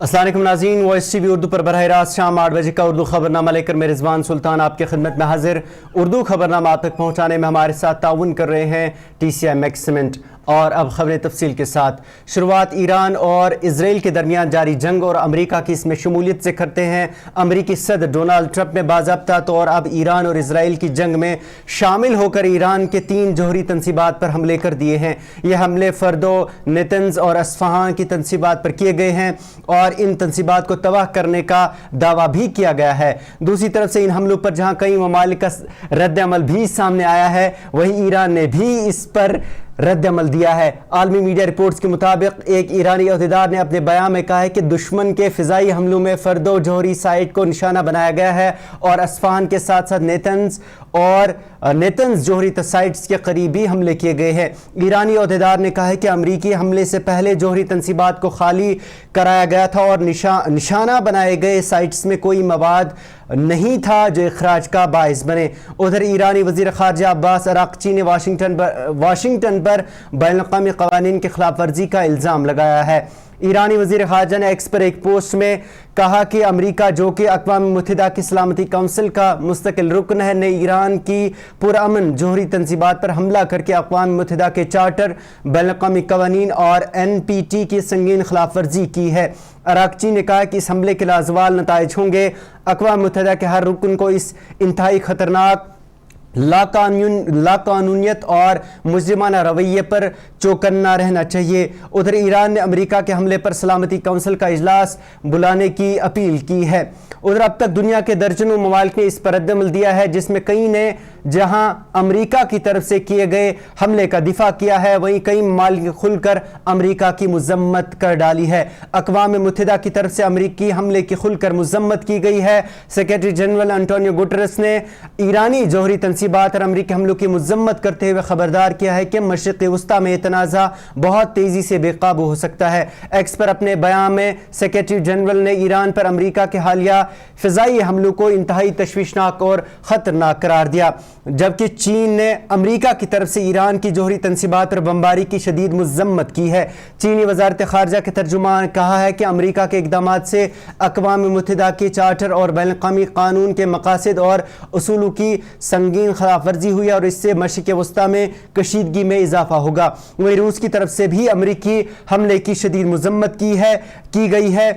अस्सलाम वालेकुम नाज़रीन, वॉइस टीवी उर्दू पर बरह रास्त शाम 8 बजे का उर्दू खबरनामा लेकर मैं रिजवान सुल्तान आपकी खिदमत में हाजिर। उर्दू खबरनामा आप तक पहुँचाने में हमारे साथ ताउन कर रहे हैं TCI मैक्सिमेंट। और अब खबरें तफसील के साथ। शुरुआत ईरान और इजराइल के दरमियान जारी जंग और अमरीका की इसमें शमूलियत से करते हैं। अमरीकी सदर डोनाल्ड ट्रंप ने बाज़ाब्ता तौर अब ईरान और इजराइल की जंग में शामिल होकर ईरान के 3 जोहरी तनसीबात पर हमले कर दिए हैं। ये हमले फर्दो, नेतन्ज और अस्फहान की तनसीबात पर किए गए हैं और इन तनसीबात को तबाह करने का दावा भी किया गया है। दूसरी तरफ से इन हमलों पर जहाँ कई ममालिक का रद्द अमल भी सामने आया है, वहीं ईरान ने भी इस पर रद्द अमल दिया है। आलमी मीडिया रिपोर्ट्स के मुताबिक एक ईरानी अहदेदार ने अपने बयान में कहा है कि दुश्मन के फ़िज़ाई हमलों में फर्दो जोहरी साइट को निशाना बनाया गया है और अस्फहान के साथ साथ नेतन्स जोहरी साइट्स के करीब भी हमले किए गए हैं। ईरानी अहदेदार ने कहा है कि अमरीकी हमले से पहले जोहरी तनसीबात को खाली कराया गया था और निशाना बनाए गए साइट्स में कोई मवाद नहीं था जो इखराज का बाइस बने। उधर ईरानी वज़ीर ख़ारजा अब्बास अराक़ची ने वाशिंगटन पर बैनुल-अक़वामी क़वानीन की खिलाफ वर्जी का इल्ज़ाम लगाया है। ईरानी वज़ीर ख़ारजा ने एक्स पर एक पोस्ट में कहा कि अमरीका, जो कि अक़वाम मुत्तहिदा की सलामती काउंसिल का मुस्तकिल रुकन है, ने ईरान की पुरअमन जोहरी तनसीबात पर हमला करके अक़वाम मुत्तहिदा के चार्टर, बैनुल-अक़वामी क़वानीन और NPT की संगीन खिलाफ वर्जी की है। अराक़ची ने कहा कि इस हमले के लाज़वाल नताइज होंगे। अक़वाम मुत्तहिदा के हर रुकन को इस इंतहाई ख़तरनाक लाकानूनियत और मुजरिमाना रवैये पर चौकन्ना रहना चाहिए। उधर ईरान ने अमेरिका के हमले पर सलामती काउंसिल का इजलास बुलाने की अपील की है। उधर अब तक दुनिया के दर्जनों ममालिक ने इस पर रद्द-अमल दिया है, जिसमें कई ने जहां अमेरिका की तरफ से किए गए हमले का दिफा किया है, वहीं कई ममालिक ने खुलकर अमेरिका की मजम्मत कर डाली है। अक़वाम मुत्तहिदा की तरफ से अमेरिकी हमले की खुलकर मजम्मत की गई है। सेक्रेटरी जनरल एंटोनियो गुटेरेस ने ईरानी जोहरी तनसीबात और अमेरिकी हमलों की मजम्मत करते हुए खबरदार किया है कि मशरिक़ वस्ता में तनाज़ा बहुत तेज़ी से बेकाबू हो सकता है। एक्स पर अपने बयान में सेक्रेटरी जनरल ने ईरान पर अमेरिका के हालिया फ़िज़ाई हमलों को इंतहाई तशवीशनाक और ख़तरनाक करार दिया, जबकि चीन ने अमेरिका की तरफ से ईरान की जोहरी तनसीबात पर बमबारी की शदीद मजम्मत की है। चीनी वज़ारत ख़ारजा के तर्जुमान ने कहा है कि अमेरिका के इक़दामात से अक़वाम मुत्तहिदा के चार्टर और बैनुल-अक़वामी क़ानून के मक़ासिद और उसूलों की संगीन खिलाफ वर्जी हुई है और इससे मशरिक़ वस्ता में कशीदगी में इजाफा होगा। वहीं रूस की तरफ से भी अमेरिकी हमले की शदीद मजम्मत की गई है।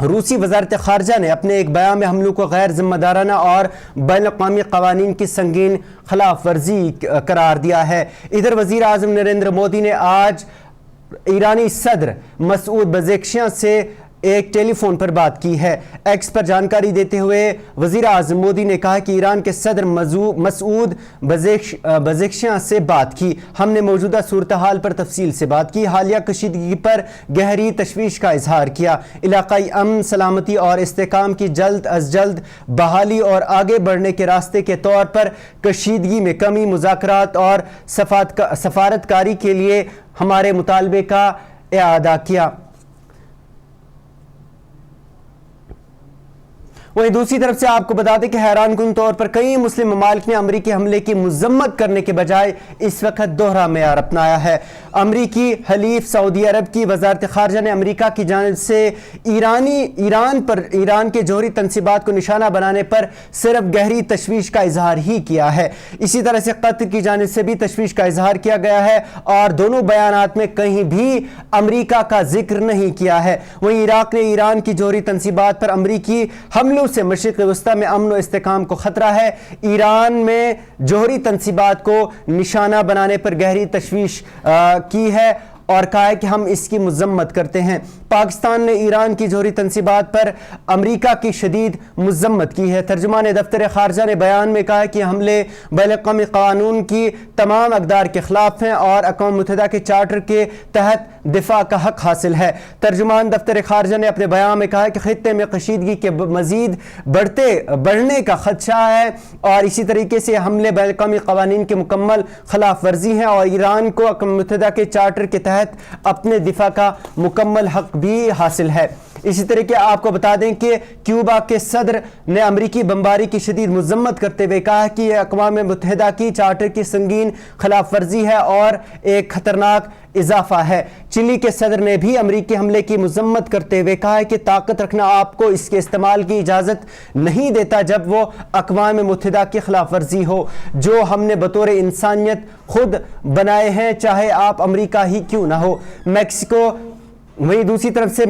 रूसी वज़ारत ख़ारजा ने अपने एक बयान में हमलों को गैर ज़िम्मेदाराना और बैनुल-अक़वामी क़वानीन की संगीन खिलाफ वर्जी करार दिया है। इधर वज़ीर आज़म नरेंद्र मोदी ने आज ईरानी सदर मसूद पज़ेश्कियान से एक टेलीफोन पर बात की है। एक्स पर जानकारी देते हुए वज़ीर आज़म मोदी ने कहा कि ईरान के सदर मसूद पज़ेश्कियान से बात की। हमने मौजूदा सूरत हाल पर तफसील से बात की, हालिया कशीदगी पर गहरी तशवीश का इजहार किया, इलाकाई अमन, सलामती और इस्तेहकाम की जल्द अज जल्द बहाली और आगे बढ़ने के रास्ते के तौर पर कशीदगी में कमी, मुज़ाकरात और सफारतकारी के लिए हमारे मुतालबे का इआदा किया। वहीं दूसरी तरफ से आपको बता दें कि हैरानकुन तौर पर कई मुस्लिम ममालिक ने अमरीकी हमले की मजम्मत करने के बजाय इस वक्त दोहरा मेयार अपनाया है। अमरीकी हलीफ सऊदी अरब की वज़ारत ख़ारजा ने अमरीका की जानिब से ईरान के जोहरी तनसीबात को निशाना बनाने पर सिर्फ गहरी तशवीश का इजहार ही किया है। इसी तरह से कतर की जानिब से भी तशवीश का इजहार किया गया है और दोनों बयानात में कहीं भी अमरीका का जिक्र नहीं किया है। वहीं इराक ने ईरान की जोहरी तनसीबात पर अमरीकी हमलों से मशरिक़ वस्ता में अमन और इस्तेहकाम को खतरा है। ईरान में जोहरी तनसीबात को निशाना बनाने पर गहरी तशवीश की है और कहा है कि हम इसकी मजम्मत करते हैं। पाकिस्तान ने ईरान की जोहरी तनसीबात पर अमरीका की शदीद मजम्मत की है। तर्जुमान दफ्तर ख़ारजा ने बयान में कहा है कि हमले बैनुल-अक़वामी क़ानून की तमाम अक़दार के ख़िलाफ़ हैं और अक़वाम मुत्तहिदा के चार्टर के तहत दिफा का हक़ हासिल है। तर्जुमान दफ्तर ख़ारजा ने अपने बयान में कहा है कि ख़ित्ते में कशीदगी के मज़ीद बढ़ने का ख़दशा है और इसी तरीके से हमले बैनुल-अक़वामी क़वानीन के मुकम्मल खिलाफ वर्जी हैं और ईरान को अक़वाम मुत्तहिदा के चार्टर के तहत अपने दिफा का मुकम्मल हक़ भी हासिल है। اسی طریقے آپ کو بتا دیں کہ کیوبا کے صدر نے امریکی بمباری کی شدید مذمت کرتے ہوئے کہا کہ یہ اقوام متحدہ کی چارٹر کی سنگین خلاف ورزی ہے اور ایک خطرناک اضافہ ہے۔ چلی کے صدر نے بھی امریکی حملے کی مذمت کرتے ہوئے کہا کہ طاقت رکھنا آپ کو اس کے استعمال کی اجازت نہیں دیتا جب وہ اقوام متحدہ کی خلاف ورزی ہو جو ہم نے بطور انسانیت خود بنائے ہیں، چاہے آپ امریکہ ہی کیوں نہ ہو۔ میکسیکو وہیں دوسری طرف سے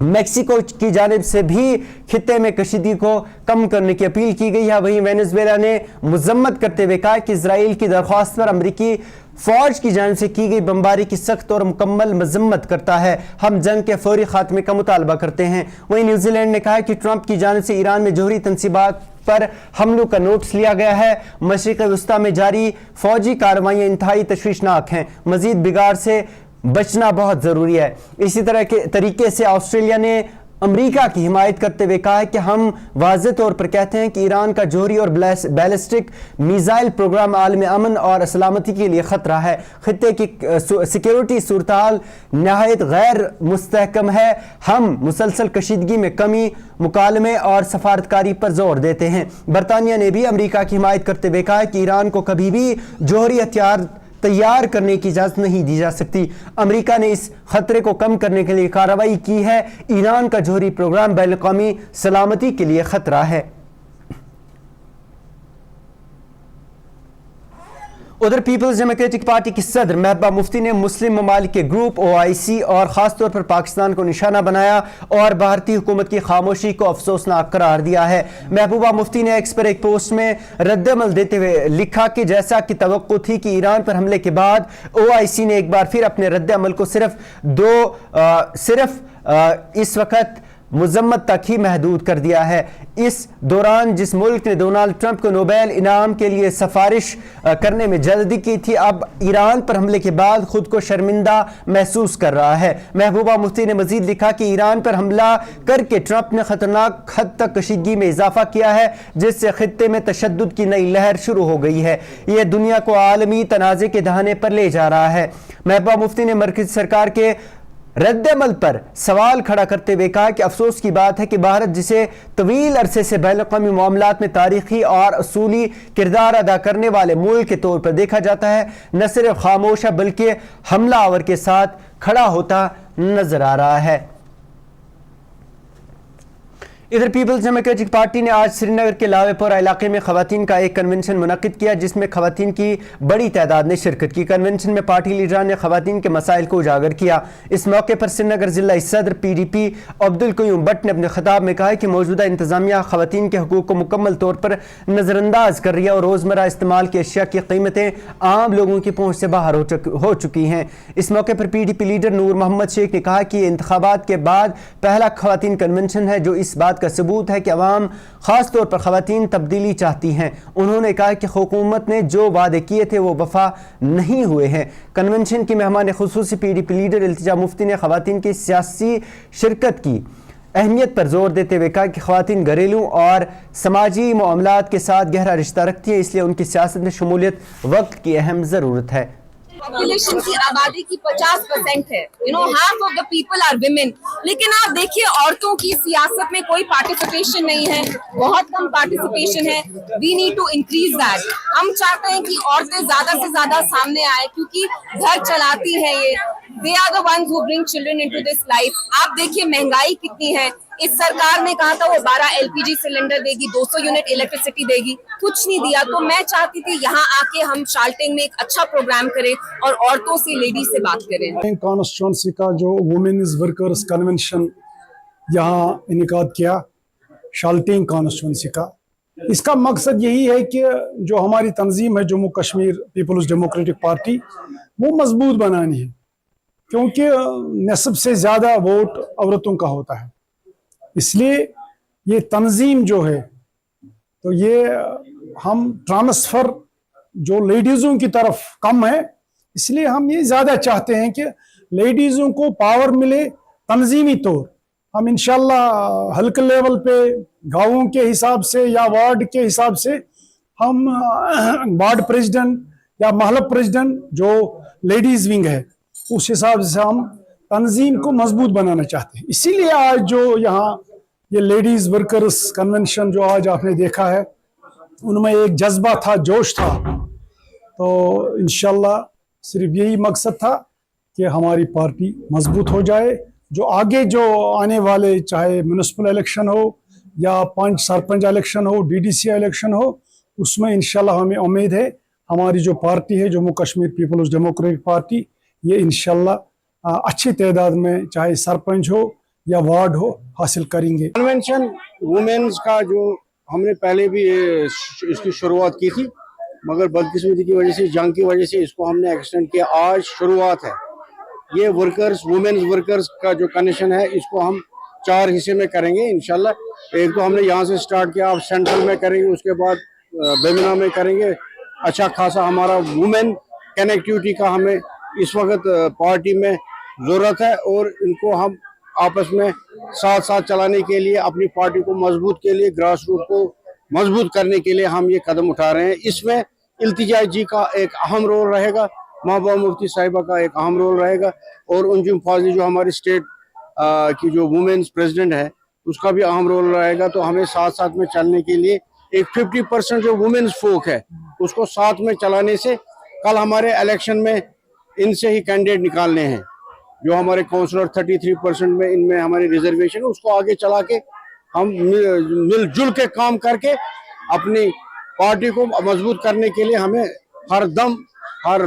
میکسیکو کی جانب سے بھی خطے میں کشیدگی کو کم کرنے کی اپیل کی گئی ہے۔ وہیں وینزویلا نے مذمت کرتے ہوئے کہا کہ اسرائیل کی درخواست پر امریکی فوج کی جانب سے کی گئی بمباری کی سخت اور مکمل مذمت کرتا ہے۔ ہم جنگ کے فوری خاتمے کا مطالبہ کرتے ہیں۔ وہیں نیوزی لینڈ نے کہا کہ ٹرمپ کی جانب سے ایران میں جوہری تنصیبات پر حملوں کا نوٹس لیا گیا ہے۔ مشرق وسطیٰ میں جاری فوجی کارروائیاں انتہائی تشویشناک ہیں، مزید بگاڑ سے بچنا بہت ضروری ہے۔ اسی طرح کے طریقے سے آسٹریلیا نے امریکہ کی حمایت کرتے ہوئے کہا ہے کہ ہم واضح طور پر کہتے ہیں کہ ایران کا جوہری اور بیلسٹک میزائل پروگرام عالمی امن اور سلامتی کے لیے خطرہ ہے۔ خطے کی سیکیورٹی صورتحال نہایت غیر مستحکم ہے۔ ہم مسلسل کشیدگی میں کمی، مکالمے اور سفارتکاری پر زور دیتے ہیں۔ برطانیہ نے بھی امریکہ کی حمایت کرتے ہوئے کہا ہے کہ ایران کو کبھی بھی جوہری ہتھیار تیار کرنے کی اجازت نہیں دی جا سکتی۔ امریکہ نے اس خطرے کو کم کرنے کے لیے کارروائی کی ہے۔ ایران کا جوہری پروگرام بین الاقوامی سلامتی کے لیے خطرہ ہے۔ ادھر پیپلز ڈیموکریٹک پارٹی کی صدر محبوبہ مفتی نے مسلم ممالک کے گروپ OIC اور خاص طور پر پاکستان کو نشانہ بنایا اور بھارتی حکومت کی خاموشی کو افسوسناک قرار دیا ہے۔ محبوبہ مفتی نے ایکس پر ایک پوسٹ میں رد عمل دیتے ہوئے لکھا کہ جیسا کہ توقع تھی کہ ایران پر حملے کے بعد OIC نے ایک بار پھر اپنے رد عمل کو صرف اس وقت مذمت تک ہی محدود کر دیا ہے۔ اس دوران جس ملک نے ڈونالڈ ٹرمپ کو نوبیل انعام کے لیے سفارش کرنے میں جلدی کی تھی، اب ایران پر حملے کے بعد خود کو شرمندہ محسوس کر رہا ہے۔ محبوبہ مفتی نے مزید لکھا کہ ایران پر حملہ کر کے ٹرمپ نے خطرناک حد تک کشیدگی میں اضافہ کیا ہے، جس سے خطے میں تشدد کی نئی لہر شروع ہو گئی ہے۔ یہ دنیا کو عالمی تنازع کے دہانے پر لے جا رہا ہے۔ محبوبہ مفتی نے مرکزی سرکار کے رد عمل پر سوال کھڑا کرتے ہوئے کہا کہ افسوس کی بات ہے کہ بھارت، جسے طویل عرصے سے بین الاقوامی معاملات میں تاریخی اور اصولی کردار ادا کرنے والے ملک کے طور پر دیکھا جاتا ہے، نہ صرف خاموش ہے بلکہ حملہ آور کے ساتھ کھڑا ہوتا نظر آ رہا ہے۔ ادھر پیپلز ڈیموکریٹک پارٹی نے آج سری نگر کے لاوے پورہ علاقے میں خواتین کا ایک کنونشن منعقد کیا، جس میں خواتین کی بڑی تعداد نے شرکت کی۔ کنونشن میں پارٹی لیڈران نے خواتین کے مسائل کو اجاگر کیا۔ اس موقع پر سری نگر ضلع صدر PDP عبدالقیوم بٹ نے اپنے خطاب میں کہا کہ موجودہ انتظامیہ خواتین کے حقوق کو مکمل طور پر نظر انداز کر رہی ہے اور روزمرہ استعمال کی اشیاء کی قیمتیں عام لوگوں کی پہنچ سے باہر ہو چکی ہیں۔ اس موقع پر PDP لیڈر نور محمد شیخ نے کہا کہ یہ انتخابات کے بعد پہلا خواتین کنونشن ہے جو اس بات کا ثبوت ہے کہ عوام، خاص طور پر خواتین، تبدیلی چاہتی ہیں۔ انہوں نے کہا کہ حکومت نے جو وعدے کیے تھے وہ وفا نہیں ہوئے ہیں۔ کنونشن کی مہمان خصوصی PDP لیڈر التجا مفتی نے خواتین کی سیاسی شرکت کی اہمیت پر زور دیتے ہوئے کہا کہ خواتین گھریلو اور سماجی معاملات کے ساتھ گہرا رشتہ رکھتی ہیں، اس لیے ان کی سیاست میں شمولیت وقت کی اہم ضرورت ہے۔ پاپولیشن کی آبادی کی 50% ہے، half of the people are women، لیکن آپ دیکھیے عورتوں کی سیاست میں کوئی پارٹیسپیشن نہیں ہے، بہت کم پارٹیسپیشن ہے۔ we need to increase that۔ ہم چاہتے ہیں کہ عورتیں زیادہ سے زیادہ سامنے آئے کیونکہ گھر چلاتی ہیں، یہ they are the ones who bring children into this life۔ آپ دیکھیے مہنگائی کتنی ہے۔ اس سرکار نے کہا تھا وہ 12 LPG سلنڈر دے گی، 200 یونٹ الیکٹریسٹی دے گی، کچھ نہیں دیا۔ تو میں چاہتی تھی یہاں آ کے ہم شالٹنگ میں ایک اچھا پروگرام کریں اور عورتوں سے، لیڈیز سے بات کریں۔ کانسٹیچوئنسی کا جو وومنز ورکرز کنونشن یہاں انعقاد کیا شالٹنگ کانسٹیچوئنسی کا، اس کا مقصد یہی ہے کہ جو ہماری تنظیم ہے Jammu Kashmir people's democratic party, وہ مضبوط بنانی ہے، کیونکہ نصب سے زیادہ ووٹ عورتوں کا ہوتا ہے۔ اس لیے یہ تنظیم جو ہے تو یہ ہم ٹرانسفر جو لیڈیزوں کی طرف کم ہے، اس لیے ہم یہ زیادہ چاہتے ہیں کہ لیڈیزوں کو پاور ملے تنظیمی طور۔ ہم انشاءاللہ حلقہ لیول پہ گاؤں کے حساب سے یا وارڈ کے حساب سے ہم وارڈ پریزیڈنٹ یا محلہ پریزیڈنٹ جو لیڈیز ونگ ہے اس حساب سے ہم तंजीम को मजबूत बनाना चाहते हैं। इसीलिए आज जो यहाँ ये लेडीज वर्कर्स कन्वेंशन जो आज आपने देखा है, उनमें एक जज्बा था, जोश था। तो इंशाल्लाह सिर्फ यही मकसद था कि हमारी पार्टी मजबूत हो जाए। जो आगे जो आने वाले चाहे म्यूनिसिपल इलेक्शन हो या पंच सरपंच इलेक्शन हो, डीडीसी इलेक्शन हो, उसमें इंशाल्लाह हमें उम्मीद है हमारी जो पार्टी है Jammu Kashmir people's democratic party, ये इंशाल्लाह अच्छी तादाद में चाहे सरपंच हो या वार्ड हो हासिल करेंगे। कन्वेंशन वुमेन्स का जो हमने पहले भी इसकी शुरुआत की थी, मगर बदकिस्मती की वजह से, जंग की वजह से इसको हमने एक्सटेंड किया। आज शुरुआत है। ये वर्कर्स, वुमेन्स वर्कर्स का जो कनेक्शन है, इसको हम 4 हिस्से में करेंगे इंशाल्लाह। एक तो हमने यहाँ से स्टार्ट किया, अब सेंट्रल में करेंगे, उसके बाद बेमिना में करेंगे। अच्छा खासा हमारा वुमेन कनेक्टिविटी का हमें इस वक्त पार्टी में ज़रूरत है, और इनको हम आपस में साथ साथ चलाने के लिए, अपनी पार्टी को मजबूत के लिए, ग्रास रूट को मजबूत करने के लिए हम ये कदम उठा रहे हैं। इसमें इल्तिजा जी का एक अहम रोल रहेगा, महबूबा मुफ्ती साहिबा का एक अहम रोल रहेगा, और अंजुम फाजी जो हमारी स्टेट की जो वुमेन्स प्रेसिडेंट है, उसका भी अहम रोल रहेगा। तो हमें साथ साथ में चलने के लिए एक 50% जो वुमेन्स फोक है उसको साथ में चलाने से, कल हमारे इलेक्शन में इनसे ही कैंडिडेट निकालने हैं। जो हमारे काउंसलर 33% में इनमें हमारी रिजर्वेशन है, उसको आगे चला के हम मिलजुल के काम करके अपनी पार्टी को मजबूत करने के लिए हमें हर दम, हर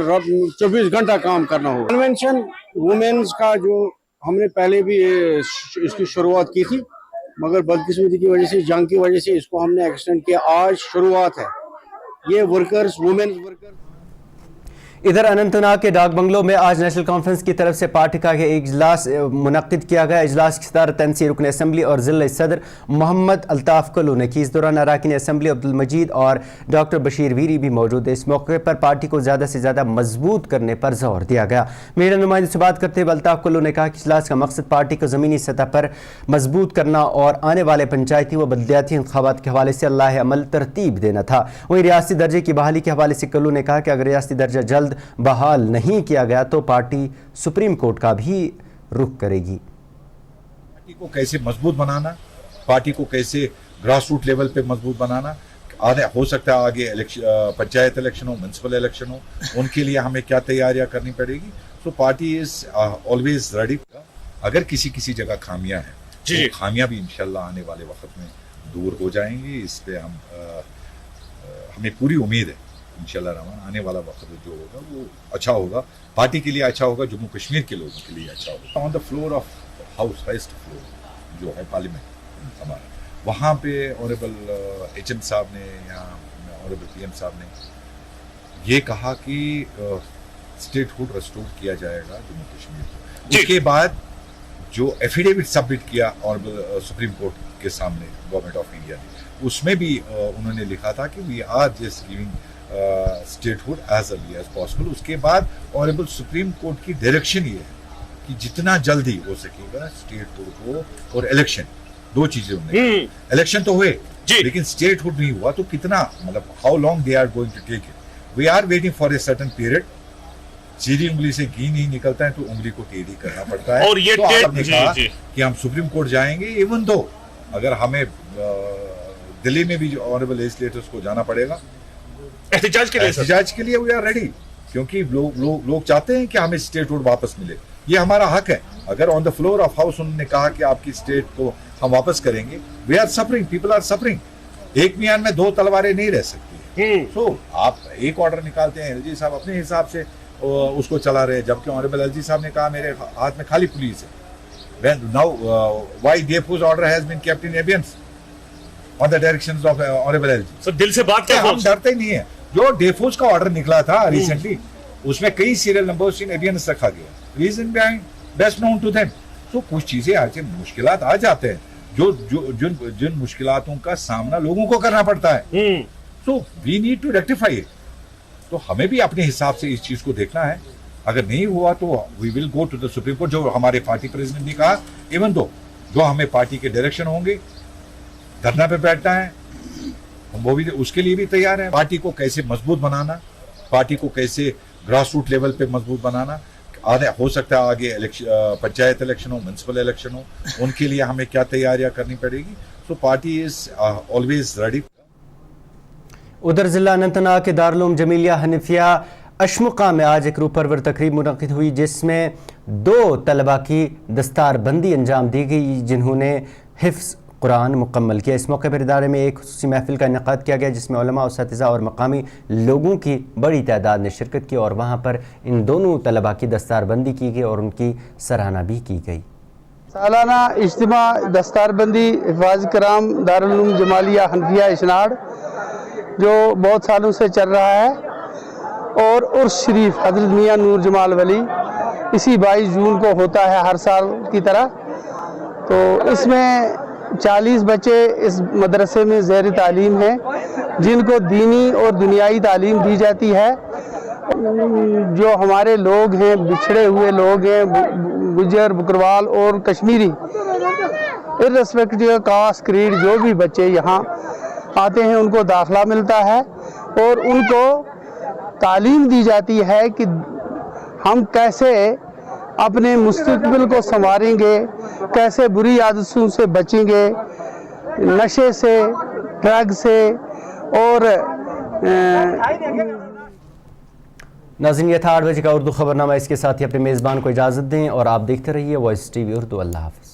24 घंटा काम करना होगा। कन्वेंशन वुमेन्स का जो हमने पहले भी इसकी शुरुआत की थी, मगर बदकिस्मती की वजह से, जंग की वजह से इसको हमने एक्सटेंड किया। आज शुरुआत है। ये वर्कर्स, वुमेन्स वर्कर्स। इधर अनंतनाग के डाक बंगलों में आज नेशनल कॉन्फ्रेंस की तरफ से पार्टी का एक इजलास मुनक्किद किया गया। इजलास की सदारत तनसी रुकन असम्बली और ज़िला सदर मोहम्मद अल्ताफ़ कल्लू ने की। इस दौरान अरकान असम्बली अब्दुल मजीद और डॉक्टर बशीर वीरी भी मौजूद है। इस मौके पर पार्टी को ज़्यादा से ज़्यादा मजबूत करने पर जोर दिया गया। मीडिया नुमाइंदे से बात करते हुए अल्ताफ़ कल्लू ने कहा कि इजलास का मकसद पार्टी को ज़मीनी सतह पर मजबूत करना और आने वाले पंचायती व बल्दियाती इंतखाबात के हवाले से अल्लाह अमल तरतीब देना था। वहीं रियासती दर्जे की बहाली के हवाले से कल्लू ने कहा कि अगर रियासती दर्जा जल्द बहाल नहीं किया गया तो पार्टी सुप्रीम कोर्ट का भी रुख करेगी। पार्टी को कैसे मजबूत बनाना, पार्टी को कैसे ग्रास रूट लेवल पे मजबूत बनाना, हो सकता है आगे पंचायत इलेक्शन हो, म्यूनिसिपल इलेक्शन हो, उनके लिए हमें क्या तैयारियां करनी पड़ेगी। सो पार्टी इज ऑलवेज रेडी। अगर किसी जगह खामियां हैं, तो खामियां भी इंशाल्लाह आने वाले वक्त में दूर हो जाएंगी। इस पे हमें पूरी उम्मीद है इंशाल्लाह रहमान आने वाला वक्त जो होगा वो अच्छा होगा, पार्टी के लिए अच्छा होगा, जम्मू कश्मीर के लोगों के लिए अच्छा होगा। On the floor of house, highest floor जो है पार्लियामेंट हमारा, वहाँ पे ऑनरेबल एचएम साहब ने या ऑनरेबल पीएम साहब ने ये कहा कि स्टेटहुड रेस्टोर किया जाएगा जम्मू कश्मीर को। उसके बाद जो एफिडेविट सबमिट किया ऑनरेबल सुप्रीम कोर्ट के सामने गवर्नमेंट ऑफ इंडिया ने, उसमें भी उन्होंने लिखा था कि we are just giving statehood as early as possible. उसके बाद ऑनरेबल सुप्रीम कोर्ट की डायरेक्शन ये है कि जितना जल्दी हो सकेगा स्टेटहुड को, और इलेक्शन, दो चीजें होंगी। इलेक्शन तो हुए लेकिन स्टेटहुड नहीं हुआ, तो कितना, मतलब how long they are going to take it. We are waiting for a certain period. सीधी उंगली से घी नहीं निकलता है तो उंगली को टेढ़ी करना पड़ता है। और ये तो आपने कहा कि हम सुप्रीम कोर्ट जाएंगे, इवन दो अगर हमें दिल्ली में भी ऑनरेबल लेजिस्लेटर्स को जाना पड़ेगा एहतिजाज के लिए वी आर रेडी, क्योंकि लोग चाहते हैं कि हमें स्टेटहुड वापस मिले। ये हमारा हक है। अगर on the floor of house उन्होंने कहा कि आपकी स्टेट को हम वापस करेंगे, we are suffering, people are suffering. एक मियान में दो तलवारें नहीं रह सकती। सो आप एक ऑर्डर निकालते हैं, एलजी साहब अपने हिसाब से उसको चला रहे, जबकि ऑनरेबल एलजी साहब ने कहा मेरे हाथ में खाली पुलिस है। नाउ व्हाई डेफोज order has been kept in abeyance on the directions of honourable LG. So दिल से बात क्या हम डरते नहीं है। जो डेफोज का ऑर्डर निकला था रिसेंटली, उसमें कई सीरियल नंबर्स इन एबियंस रखा गया। Reason behind best known to them. तो कुछ चीजें आज मुश्किलात आ जाते हैं, जिन मुश्किलातों का सामना लोगों को करना पड़ता है। So we need to rectify it. तो हमें भी अपने हिसाब से इस चीज को देखना है। अगर नहीं हुआ तो we will go to the supreme court, जो हमारे पार्टी प्रेसिडेंट ने कहा। इवन दो जो हमें पार्टी के डायरेक्शन होंगे, धरना पे बैठना है, वो भी उसके लिए भी तैयार है। पार्टी को कैसे मजबूत बनाना, पार्टी को कैसे ग्रास रूट लेवल पे मजबूत बनाना, आने हो सकता है आगे पंचायत इलेक्शन हो, म्युनिसिपल इलेक्शन हो, उनके लिए हमें क्या तैयारियां करनी पड़ेगी. सो पार्टी इज ऑलवेज रेडी. उधर ज़िला अनंतनाग के दारुल जमीलिया हनीफिया अशमुका में आज एक रूह परवर तकरीब मुनक़िद हुई, जिसमें 2 तलबा की दस्तारबंदी अंजाम दी गई जिन्होंने हिफ्ज़ कुरान मुकम्मल किया. इस मौके पर इदारे में एक खुसूसी महफिल का इनेकाद किया गया, जिसमें उलमा, उस्तातिज़ा और मकामी लोगों की बड़ी तादाद ने शिरकत की और वहाँ पर इन दोनों तलबा की दस्तारबंदी की गई और उनकी सराहना भी की गई. सालाना इज्तिमा दस्तारबंदी हिफाज कराम दारुल उलूम जमालिया हनफिया इशनाड जो बहुत सालों से चल रहा है, और उर्स शरीफ हज़रत मियां नूर जमाल वली इसी 22 जून को होता है हर साल की तरह. तो इसमें 40 बच्चे इस मदरसे में ज़ेर तालीम हैं, जिनको दीनी और दुनियाई तालीम दी जाती है. जो हमारे लोग हैं, बिछड़े हुए लोग हैं, गुजर, बकरवाल और कश्मीरी, इर्रेस्पेक्टिव कास्ट क्रीड, जो भी बच्चे यहाँ आते हैं उनको दाखिला मिलता है और उनको तालीम दी जाती है कि हम कैसे अपने मुस्तकबिल को संवारेंगे, कैसे बुरी आदतों से बचेंगे, नशे से, ड्रग से. और नाज़रीन, ये था 8 बजे का उर्दू खबरनामा. इसके साथ ही अपने मेज़बान को इजाज़त दें और आप देखते रहिए वॉइस TV उर्दू. अल्लाह हाफ़िज़.